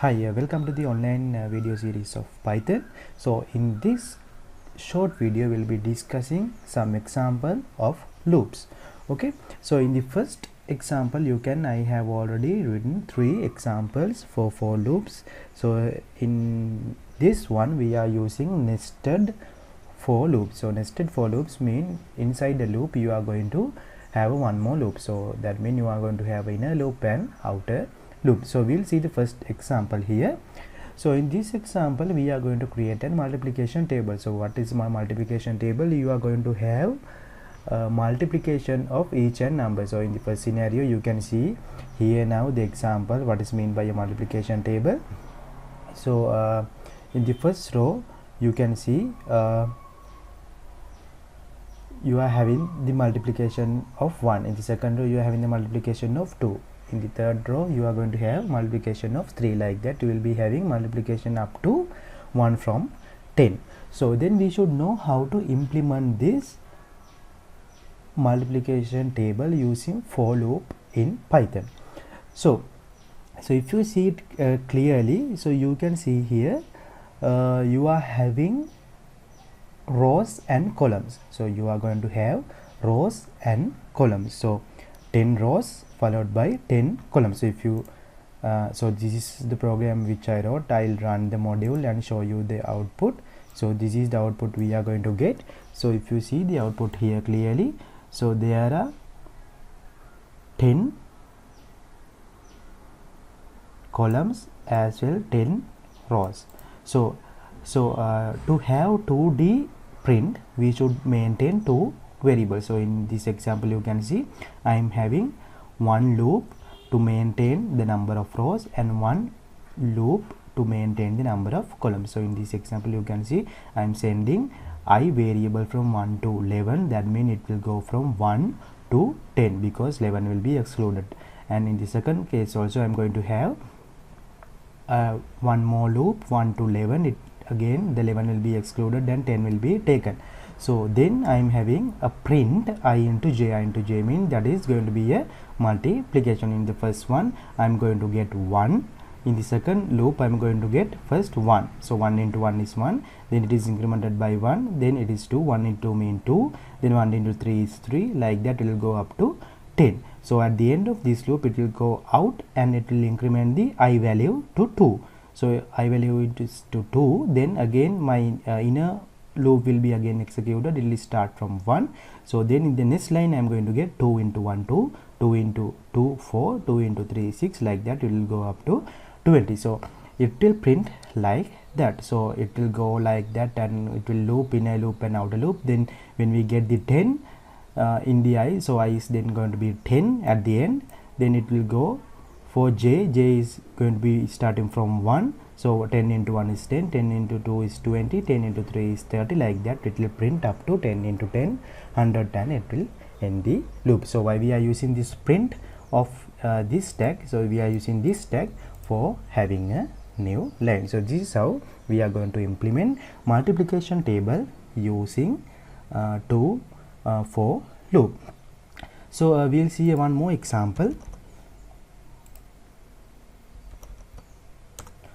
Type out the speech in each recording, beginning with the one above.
Hi, welcome to the online video series of Python. So in this short video we'll be discussing some example of loops. Okay, so in the first example I have already written 3 examples for loops. So in this one we are using nested for loops. So nested for loops mean inside the loop you are going to have one more loop. So that means you are going to have inner loop and outer loop. So we'll see the first example here. So in this example we are going to create a multiplication table. So what is my multiplication table? You are going to have multiplication of each and number. So in the first scenario you can see here now the example what is meant by a multiplication table. So in the first row you can see you are having the multiplication of 1. In the second row you are having the multiplication of 2. In the third row you are going to have multiplication of 3. Like that you will be having multiplication up to 1 from 10. So then we should know how to implement this multiplication table using for loop in Python. So if you see it clearly, so you can see here you are having rows and columns. So you are going to have rows and columns. So 10 rows followed by 10 columns. So if you so this is the program which I wrote. I'll run the module and show you the output. So this is the output we are going to get. So if you see the output here clearly, so there are 10 columns as well 10 rows. So to have 2D print we should maintain 2 variables. So in this example you can see I am having one loop to maintain the number of rows and one loop to maintain the number of columns. So in this example you can see I am sending I variable from 1 to 11. That means it will go from 1 to 10 because 11 will be excluded. And in the second case also I am going to have one more loop 1 to 11. Again the 11 will be excluded and 10 will be taken. So then I am having a print I into j. I into j means that is going to be a multiplication. In the first one I am going to get 1. In the second loop I am going to get first 1. So 1 into 1 is 1, then it is incremented by 1, then it is 2, 1 into 2 means 2, then 1 into 3 is 3. Like that it will go up to 10. So at the end of this loop it will go out and it will increment the I value to 2. So I value is to 2, then again my inner loop will be again executed. It will start from 1. So then in the next line I am going to get 2 into 1 2, 2 into 2 4, 2 into 3 6. Like that it will go up to 20. So it will print like that. So it will go like that and it will loop inner loop and outer loop. Then when we get the 10 in the I, so I is then going to be 10 at the end. Then it will go for j is going to be starting from 1. So 10 into 1 is 10, 10 into 2 is 20, 10 into 3 is 30. Like that it will print up to 10 into 10, 100, and it will end the loop. So why we are using this print of this tag? So we are using this tag for having a new line. So this is how we are going to implement multiplication table using for loop. So we'll see one more example.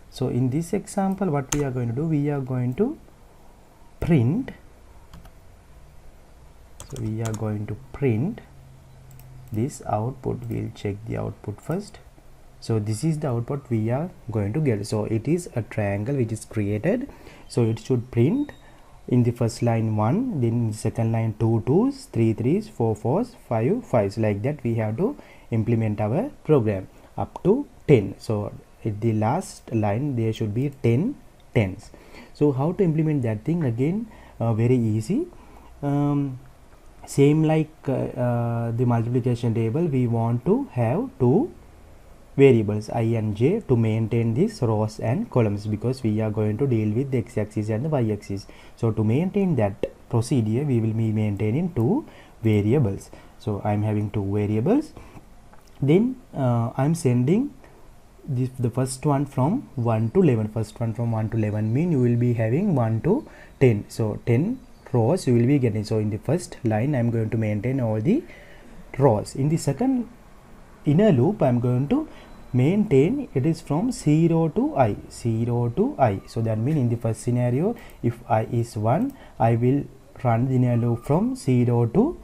So in this example what we are going to do, we are going to print. So we are going to print this output. We'll check the output first. So this is the output we are going to get. So it is a triangle which is created. So it should print in the first line 1, then in the second line 2 2s, 3 3s, 4 4s, 5 5s. Like that we have to implement our program up to 10. So at the last line there should be 10 10s. So how to implement that thing? Again very easy. Same like the multiplication table, we want to have 2 variables I and j to maintain these rows and columns because we are going to deal with the x-axis and the y-axis. So to maintain that procedure we will be maintaining 2 variables. So I am having 2 variables. Then I am sending the first one from 1 to 11. First one from 1 to 11 mean you will be having 1 to 10. So 10 rows you will be getting. So in the first line I am going to maintain all the rows. In the second inner loop I am going to maintain it is from 0 to I, 0 to I. So that means in the first scenario, if I is 1, I will run the inner loop from 0 to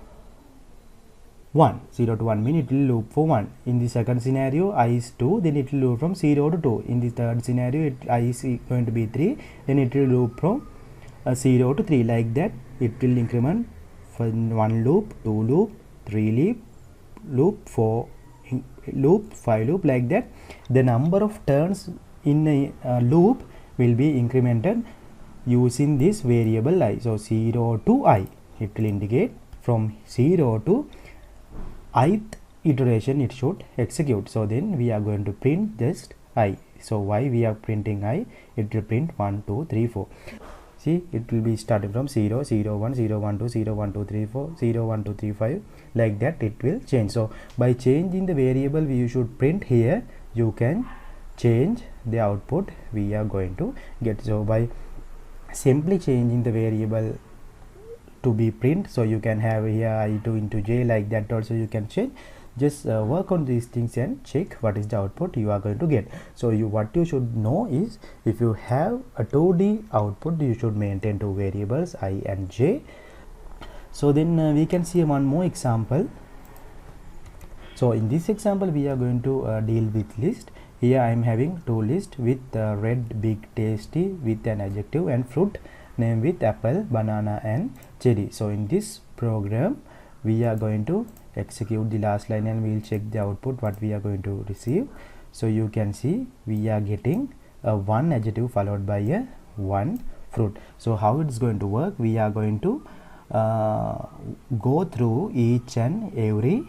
1. 0 to 1 means it will loop for 1. In the second scenario, I is 2, then it will loop from 0 to 2. In the third scenario, I is going to be 3, then it will loop from 0 to 3. Like that, it will increment from 1 loop, 2 loop, 3 loop, 4 loop, 5 loop. Like that, the number of turns in a loop will be incremented using this variable I. So 0 to I, it will indicate from 0 to ith iteration it should execute. So then we are going to print just I. So why we are printing I? It will print 1 2 3 4. See, it will be starting from 0 0 1 0 1 2 0 1 2 3 4 0 1 2 3 5. Like that it will change. So by changing the variable we should print here, you can change the output we are going to get. So by simply changing the variable to be print, so you can have here I2 into j, like that also you can change. Just work on these things and check what is the output you are going to get. So what you should know is, if you have a 2D output, you should maintain two variables I and j. So then we can see one more example. So in this example we are going to deal with list. Here I am having two lists with red, big, tasty with an adjective, and fruit name with apple, banana and cherry. So in this program we are going to execute the last line and we will check the output what we are going to receive. So you can see we are getting a one adjective followed by a one fruit. So how it's going to work, we are going to go through each and every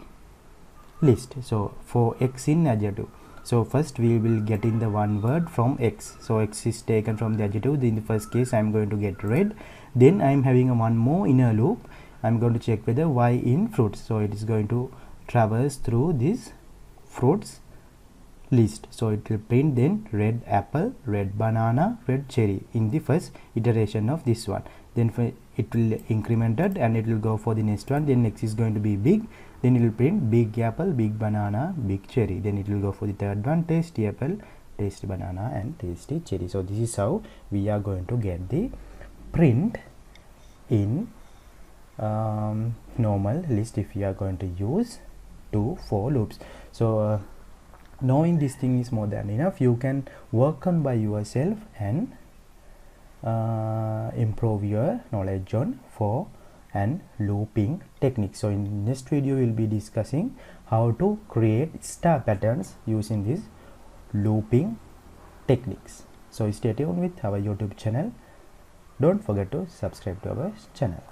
list. So for x in adjective, so first we will get in the one word from x. So x is taken from the adjective. In the first case I am going to get red. Then I am having a one more inner loop. I am going to check whether y in fruits. So it is going to traverse through this fruits list. So it will print then red apple, red banana, red cherry in the first iteration of this one. Then it will incremented and it will go for the next one. Then next is going to be big. Then it will print big apple, big banana, big cherry. Then it will go for the third one, tasty apple, tasty banana and tasty cherry. So this is how we are going to get the print in normal list if you are going to use 2 for loops. So knowing this thing is more than enough. You can work on by yourself and improve your knowledge on for and looping techniques. So in next video we will be discussing how to create star patterns using these looping techniques. So stay tuned with our YouTube channel. Don't forget to subscribe to our channel.